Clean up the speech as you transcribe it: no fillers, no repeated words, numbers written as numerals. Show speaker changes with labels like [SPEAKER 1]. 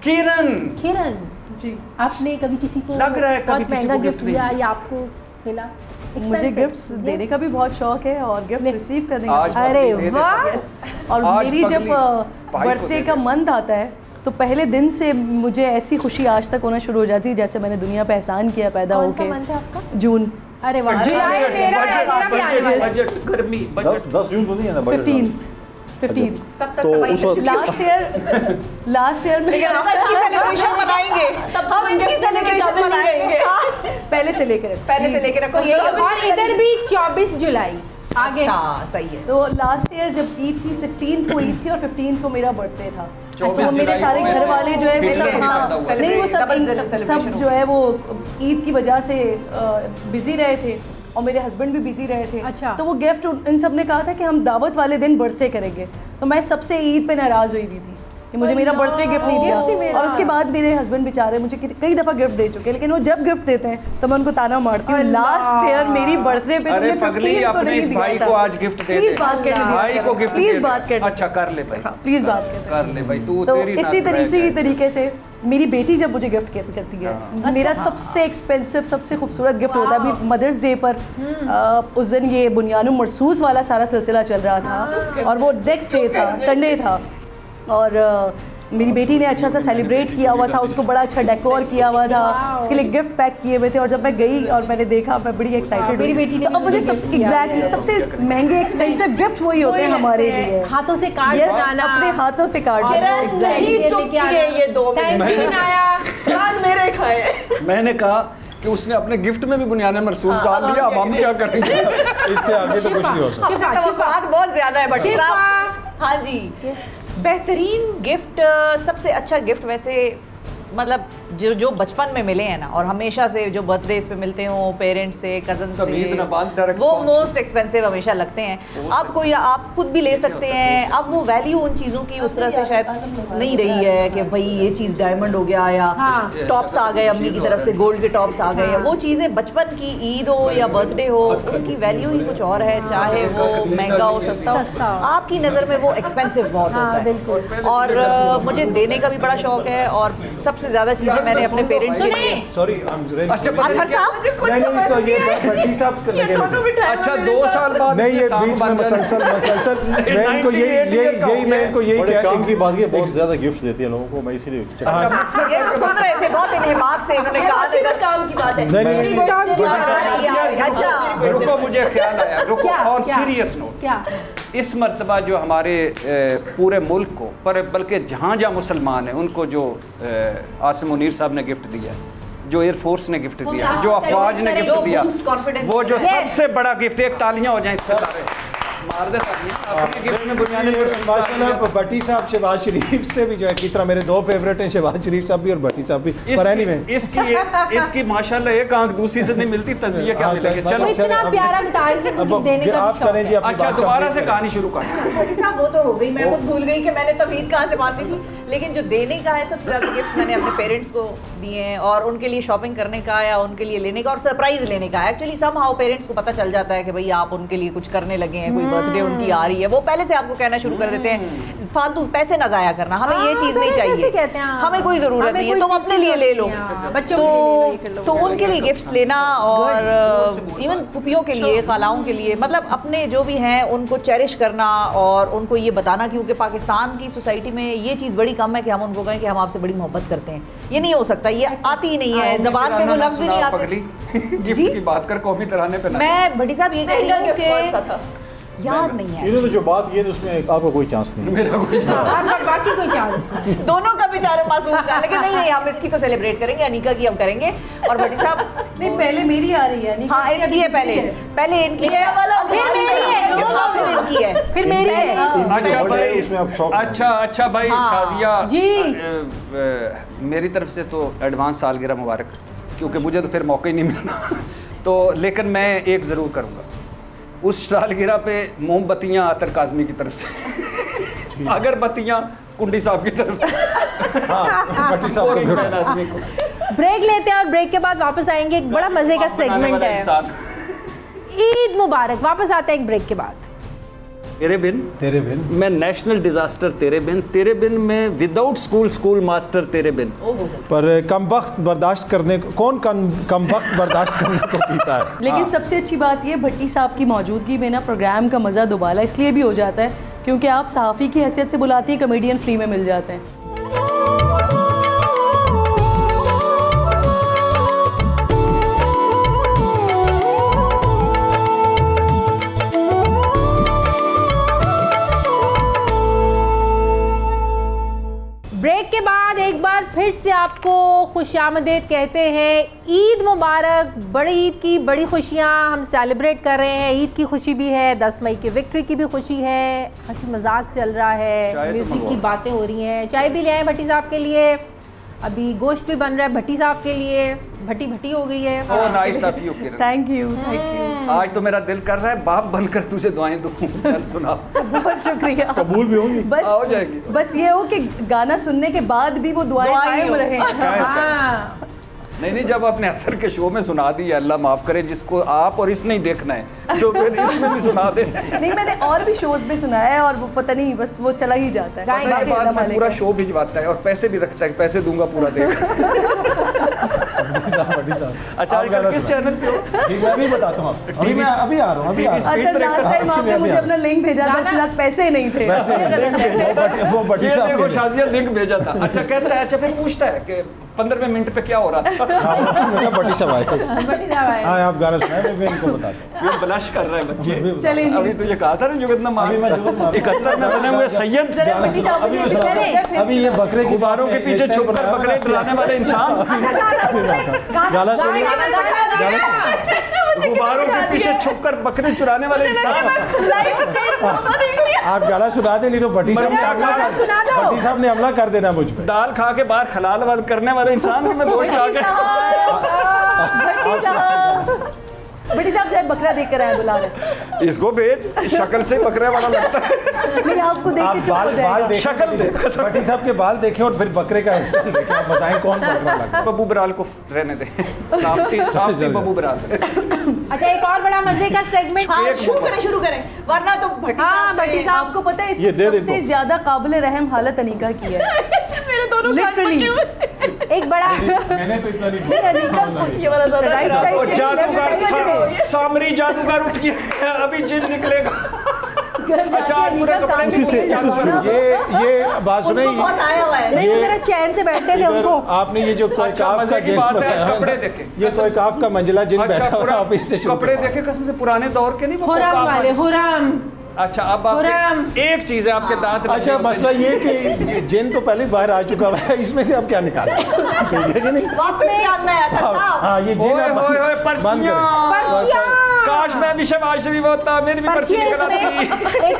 [SPEAKER 1] किरण
[SPEAKER 2] जी,
[SPEAKER 3] आपने कभी किसी को
[SPEAKER 1] लग रहा है कभी
[SPEAKER 3] बहुत
[SPEAKER 1] किसी
[SPEAKER 3] महंगा
[SPEAKER 1] को
[SPEAKER 3] गिफ्ट
[SPEAKER 1] गिफ्ट
[SPEAKER 3] दिया
[SPEAKER 1] नहीं
[SPEAKER 3] या आपको मिला?
[SPEAKER 2] मुझे गिफ्ट्स देने का भी बहुत शौक है और गिफ्ट रिसीव करने का
[SPEAKER 1] आज
[SPEAKER 2] भी।
[SPEAKER 3] अरे
[SPEAKER 1] पगली दे दे
[SPEAKER 3] वाह!
[SPEAKER 1] सब।
[SPEAKER 2] और
[SPEAKER 1] आज
[SPEAKER 2] मेरी जब
[SPEAKER 1] पगली भाई को
[SPEAKER 2] बर्थडे
[SPEAKER 1] दे
[SPEAKER 2] का
[SPEAKER 1] दे।
[SPEAKER 2] मंथ आता है तो पहले दिन से मुझे ऐसी खुशी आज तक होना शुरू हो जाती है जैसे मैंने दुनिया पे एहसान किया पैदा
[SPEAKER 3] कौन सा
[SPEAKER 2] होके।
[SPEAKER 3] मंथ है आपका?
[SPEAKER 2] जून
[SPEAKER 3] अरे वाह, जुलाई मेरा भी आने वाला है।
[SPEAKER 1] बजट गर्मी बजट
[SPEAKER 4] 10 जून को नहीं है ना बजट?
[SPEAKER 2] 15
[SPEAKER 5] तब तक
[SPEAKER 4] तो
[SPEAKER 5] कमाई
[SPEAKER 4] उस वक्त
[SPEAKER 2] लास्ट ईयर में
[SPEAKER 5] हम इसकी सेलिब्रेशन बनाएंगे, हम इनकी सेलिब्रेशन बनाएंगे।
[SPEAKER 2] पहले से लेकर
[SPEAKER 5] रखो ये।
[SPEAKER 3] और इधर भी 24 जुलाई आगे।
[SPEAKER 5] अच्छा सही है।
[SPEAKER 2] तो लास्ट ईयर जब ईद थी 16 को ईद थी और 15 को मेरा बर्थडे था।
[SPEAKER 1] 24
[SPEAKER 2] तो वो मेरे
[SPEAKER 1] जुलाई
[SPEAKER 2] सारे
[SPEAKER 1] को
[SPEAKER 2] घर
[SPEAKER 1] वैसे
[SPEAKER 2] वाले जो है वो
[SPEAKER 1] Hitler
[SPEAKER 2] सब
[SPEAKER 1] ही पैदा हुआ।
[SPEAKER 2] नहीं वो
[SPEAKER 5] Double
[SPEAKER 2] सब
[SPEAKER 5] celebration
[SPEAKER 2] जो है वो ईद की वजह से बिजी रहे थे और मेरे हस्बैंड भी बिजी रहे थे।
[SPEAKER 3] अच्छा।
[SPEAKER 2] तो वो गिफ्ट इन सब ने कहा था कि हम दावत वाले दिन बर्थडे करेंगे, तो मैं सबसे ईद पे नाराज हुई हुई थी कि मुझे मेरा बर्थडे गिफ्ट नहीं दिया। और उसके बाद मेरे हस्बैंड बेचारे मुझे कई दफ़ा गिफ्ट दे चुके हैं, लेकिन वो जब गिफ्ट देते हैं तो मैं उनको ताना मारती हूँ, लास्ट ईयर मेरी बर्थडे पे
[SPEAKER 1] अरे
[SPEAKER 2] तुमने
[SPEAKER 1] पगली
[SPEAKER 2] 15 को
[SPEAKER 1] अपने
[SPEAKER 2] नहीं
[SPEAKER 1] इस
[SPEAKER 2] दिया
[SPEAKER 1] भाई
[SPEAKER 2] था।
[SPEAKER 1] को आज गिफ्ट दे दे।
[SPEAKER 2] प्लीज बात करने दो।
[SPEAKER 1] भाई को गिफ्ट
[SPEAKER 2] प्लीज
[SPEAKER 1] दे
[SPEAKER 2] बात
[SPEAKER 1] दे।
[SPEAKER 2] करने
[SPEAKER 1] अच्छा कर ले भाई,
[SPEAKER 2] प्लीज बात
[SPEAKER 1] कर ले भाई, तू
[SPEAKER 2] तो
[SPEAKER 1] तेरी
[SPEAKER 2] इसी
[SPEAKER 1] नाक रह जाए।
[SPEAKER 2] तरीके से मेरी बेटी जब मुझे गिफ्ट करती है, मेरा सबसे एक्सपेंसिव सबसे खूबसूरत गिफ्ट होता है। अभी मदर्स डे पर उस दिन ये बुनियानु मरसूस वाला सारा सिलसिला चल रहा था और वो नेक्स्ट डे था, संडे था, और मेरी बेटी ने अच्छा सा सेलिब्रेट किया हुआ था, उसको बड़ा अच्छा डेकोर किया हुआ था, उसके लिए गिफ्ट पैक किए हुए थे। और जब मैं गई और मैंने देखा, मैं बड़ी एक्साइटेड
[SPEAKER 3] मेरी बेटी ने
[SPEAKER 2] तो अब मुझे सबसे एग्जैक्टली सबसे महंगे एक्सपेंसिव गिफ्ट वही होते हैं हमारे लिए,
[SPEAKER 3] हाथों से कार्ड
[SPEAKER 2] Yes,
[SPEAKER 3] बनाना,
[SPEAKER 2] अपने हाथों से कार्ड
[SPEAKER 5] नहीं चुप किए ये 2 मिनट
[SPEAKER 3] आया
[SPEAKER 5] याद मेरे खाए।
[SPEAKER 1] मैंने कहा कि उसने अपने गिफ्ट में भी बुनियाने मरसूस डाल दिया, अब हम क्या करेंगे?
[SPEAKER 4] इससे आगे तो कुछ नहीं हो सकता।
[SPEAKER 5] बात बहुत ज्यादा है बट हाँ जी, बेहतरीन गिफ्ट, सबसे अच्छा गिफ्ट वैसे मतलब जो बचपन में मिले हैं ना, और हमेशा से जो बर्थडे पे मिलते हो पेरेंट्स से, कजन से, वो मोस्ट एक्सपेंसिव हमेशा लगते हैं। अब कोई आप खुद भी ले सकते हैं, अब वो वैल्यू उन चीज़ों की उस तरह से शायद नहीं रही है कि भाई ये चीज़ डायमंड हो गया या टॉप्स आ गए अम्मी की तरफ से, गोल्ड के टॉप्स आ गए, वो चीज़ें बचपन की ईद हो या बर्थडे हो उसकी वैल्यू ही कुछ और है, चाहे वो महंगा हो सस्ता हो, आपकी नज़र में वो एक्सपेंसिव बहुत होता है। और मुझे देने का भी बड़ा शौक है, और सबसे ज़्यादा चीज़ें मैंने अपने पेरेंट्स के लिए।
[SPEAKER 4] सॉरी
[SPEAKER 1] अच्छा
[SPEAKER 4] अच्छा
[SPEAKER 1] 2 साल बाद
[SPEAKER 4] नहीं, ये बीच में मसलसल मैं इनको यही
[SPEAKER 6] काम की बात की बहुत ज्यादा गिफ्ट देती है लोगों को, मैं इसीलिए
[SPEAKER 5] ये तो सुन रहे थे बहुत इन्हेमाक से, इन्होंने कहा था काम की बात है। अच्छा
[SPEAKER 1] रुको, मुझे ख्याल आया, रुको, ऑन सीरियस नोट, इस मर्तबा जो हमारे पूरे मुल्क को पर बल्कि जहाँ जहाँ मुसलमान हैं उनको जो आसिम मुनीर साहब ने गिफ्ट दिया, जो एयरफोर्स ने गिफ्ट दिया, जो अफवाज ने गिफ्ट दिया, वो जो सबसे बड़ा गिफ्ट, एक तालियां हो जाएं इस पर सारे मार दे तालियां अपने गिफ्ट में बुनियादी
[SPEAKER 4] माशाल्लाह। भट्टी साहब शहबाज शरीफ से भी जो है की तरह मेरे 2 फेवरेट हैं, शहबाज शरीफ साहब भी और भट्टी साहब भी। पर एनीवे इसकी माशाल्लाह एक आंख दूसरी से नहीं मिलती, तज़िया क्या मिलेगी। चलो
[SPEAKER 3] इतना प्यारा देने का
[SPEAKER 4] आप करें जी।
[SPEAKER 1] अच्छा दोबारा से कहानी शुरू कर।
[SPEAKER 5] साहब वो तो हो गई, मैं खुद भूल गई कि मैंने तबीयत कहाँ से बांधी थी, लेकिन जो देने का है सबसे ज़्यादा गिफ्ट मैंने अपने पेरेंट्स को दिए हैं, और उनके लिए शॉपिंग करने का या उनके लिए लेने का और सरप्राइज लेने का। एक्चुअली समहाउ पेरेंट्स को पता चल जाता है कि भाई आप उनके लिए कुछ करने लगे हैं, कोई बर्थडे उनकी आ रही है, वो पहले से आपको कहना शुरू कर देते हैं फालतू पैसे ना जाया करना, हमें ये चीज़ नहीं चाहिए, हमें कोई ज़रूरत नहीं है, तुम अपने लिए ले लो। तो उनके लिए गिफ्ट्स लेना, और इवन पुपियों के लिए, खालाओं के लिए, मतलब अपने जो भी हैं उनको चेरिश करना और उनको ये बताना, क्योंकि पाकिस्तान की सोसाइटी में ये चीज़ बड़ी कम है कि हम उनको कहें कि हम आपसे बड़ी मोहब्बत करते हैं, ये नहीं हो सकता, ये आती ही नहीं है, ज़बान पे वो लफ्ज़ भी नहीं आते।
[SPEAKER 1] गिफ्ट की बात कर, कौमी तराने पे
[SPEAKER 5] मैं भट्टी साहब ये कह रही हूँ कि याद नहीं है,
[SPEAKER 6] इन्होंने जो बात की है उसमें आपका कोई चांस नहीं,
[SPEAKER 1] मेरा कोई
[SPEAKER 3] बाकी कोई चांस नहीं,
[SPEAKER 5] दोनों का बेचारे मासूम का, लेकिन नहीं हम इसकी तो सेलिब्रेट करेंगे, अनीका की हम करेंगे। और भट्टी साहब
[SPEAKER 2] नहीं, पहले मेरी आ रही है,
[SPEAKER 5] हाँ इसकी है, पहले इनकी है,
[SPEAKER 3] फिर मेरी है,
[SPEAKER 5] फिर इनकी है,
[SPEAKER 3] फिर मेरी है।
[SPEAKER 1] अच्छा भाई,
[SPEAKER 6] उसमें आप शौक
[SPEAKER 1] अच्छा भाई शाजिया
[SPEAKER 3] जी,
[SPEAKER 1] मेरी तरफ से तो एडवांस सालगिरह मुबारक, क्योंकि मुझे तो फिर मौका ही नहीं मिलना तो लेकिन मैं एक ज़रूर करूँगा, उस सालगिरह पे मोमबत्तियाँ आतर काज़मी की तरफ से, अगरबत्तियाँ कुंडी साहब की तरफ से।
[SPEAKER 4] भट्टी साहब को
[SPEAKER 3] ब्रेक लेते हैं और ब्रेक के बाद वापस आएंगे, एक बड़ा मजे का सेगमेंट है। ईद मुबारक, वापस आते हैं एक ब्रेक के बाद।
[SPEAKER 1] तेरे बिन, मैं नेशनल डिजास्टर तेरे बिन में विदाउट स्कूल मास्टर तेरे बिन।
[SPEAKER 4] पर कमबख्त बर्दाश्त करने को कौन कमबख्त बर्दाश्त करने को पीता है।
[SPEAKER 2] लेकिन सबसे अच्छी बात ये भट्टी साहब की मौजूदगी में ना प्रोग्राम का मज़ा दोबारा इसलिए भी हो जाता है क्योंकि आप सहाफ़ी की हैसियत से बुलाती है, कॉमेडियन फ्री में मिल जाते हैं।
[SPEAKER 3] ब्रेक के बाद एक बार फिर से आपको खुशामदीद कहते हैं। ईद मुबारक। बड़ी ईद की बड़ी खुशियाँ हम सेलिब्रेट कर रहे हैं। ईद की खुशी भी है, 10 मई की विक्ट्री की भी खुशी है, हंसी मजाक चल रहा है, म्यूजिक की बातें हो रही हैं। चाय भी ले आए भट्टी साहब के लिए, अभी गोश्त भी बन रहा है भट्टी साहब के लिए। भट्टी हो गई है।
[SPEAKER 1] Oh nice of you Kiran.
[SPEAKER 2] Thank you.
[SPEAKER 1] आज तो मेरा दिल कर रहा है बाप बनकर तुझे दुआएं दूं। चल सुना।
[SPEAKER 2] बहुत शुक्रिया।
[SPEAKER 6] कबूल भी होंगी।
[SPEAKER 2] बस
[SPEAKER 1] हो जाएगी।
[SPEAKER 2] बस ये हो कि गाना सुनने के बाद भी वो दुआएं कायम रहे।
[SPEAKER 1] नहीं, जब अपने अत्तर के शो में सुना दी, अल्लाह माफ करे, जिसको आप और इसने ही देखना है तो फिर इसमें भी सुना दे।
[SPEAKER 2] नहीं, मैंने और भी शोज में सुना है और वो पता नहीं, बस वो चला ही जाता है।
[SPEAKER 1] बाद में पूरा शो भिजवाता है और पैसे भी रखता है, पैसे दूंगा पूरा देख। अच्छा आजकल किस चैनल पे हो?
[SPEAKER 6] मैं भी बताता हूँ अभी आ रहा हूँ।
[SPEAKER 2] लास्ट टाइम आपने मुझे अपना लिंक भेजा था, उसके साथ पैसे नहीं थे।
[SPEAKER 6] वो भट्टी साहब
[SPEAKER 1] को शादिया लिंक भेजा था। अच्छा कहता है, अच्छा फिर पूछता है कि 15वें मिनट पे क्या हो रहा था।
[SPEAKER 6] भट्टी साहब आए। हाँ आप गाना सुनाए, मैं इनको बताता हूँ।
[SPEAKER 1] ये ब्लश कर रहे हैं बच्चे।
[SPEAKER 2] चलिए
[SPEAKER 1] अभी तुझे कहा था ना जुगतनामा 71 में बने हुए सैयद।
[SPEAKER 4] अभी ये बकरे
[SPEAKER 1] गुब्बारों के पीछे छुपकर बकरे डराने वाले इंसान।
[SPEAKER 4] गाना सुन,
[SPEAKER 1] गुब्बारों के पीछे छुपकर बकरे चुराने वाले इंसान।
[SPEAKER 4] आप गाना सुना दे, नहीं तो भट्टी साहब ने हमला कर देना मुझ पे।
[SPEAKER 1] दाल खा के बाहर खलाल वाल करने वाले इंसान मैं गोश्त खा के।
[SPEAKER 2] भट्टी साहब जब बकरा देख कर आए बुला रहे,
[SPEAKER 1] इसको भेज, शक्ल से बकरे वाला लगता है।
[SPEAKER 2] नहीं आपको देख के चुप हो जाएगा।
[SPEAKER 4] बाल देख,
[SPEAKER 1] शक्ल देख।
[SPEAKER 4] भट्टी साहब के बाल देखें और फिर बकरे का एक्शन देखें, आप बताएं कौन बकरा लगता है।
[SPEAKER 1] बब्बू बराल को रहने दे। साफ बब्बू बराल।
[SPEAKER 3] अच्छा एक और बड़ा मजे का सेगमेंट
[SPEAKER 5] शुरू करें वरना तो
[SPEAKER 2] भट्टी साहब आपको पता है इसमें सबसे ज्यादा काबिल रहम हालत अनीका की है।
[SPEAKER 5] मेरे दोनों
[SPEAKER 2] लिटरली
[SPEAKER 3] एक बड़ा
[SPEAKER 4] मैंने तो इतना नहीं
[SPEAKER 5] ये वाला
[SPEAKER 2] राइट साइड से
[SPEAKER 1] सामरी जादूगर उठ गया, अभी जिन निकलेगा। अच्छा पूरे कपड़े
[SPEAKER 4] ये बात सुने,
[SPEAKER 3] नहीं मेरा चैन से बैठे थे उनको।
[SPEAKER 4] आपने ये जो कोई काफ का जिन
[SPEAKER 1] कपड़े देखे,
[SPEAKER 4] ये कोई काफ का मंजिला जिन बैठा हुआ है, आप इससे
[SPEAKER 1] कपड़े देखे कसम से पुराने दौर के नहीं, वो
[SPEAKER 3] हुराम वाले हुराम।
[SPEAKER 1] अच्छा अब आप एक चीज है आपके दांत।
[SPEAKER 4] अच्छा मसला ये कि जिन तो पहले बाहर आ चुका है, इसमें से अब क्या निकालें? ठीक है कि नहीं? हाँ ये जिन
[SPEAKER 1] पर्चियां। काश मैं भी शहबाज शरीफ होता, मेरी भी पर्ची निकल आती।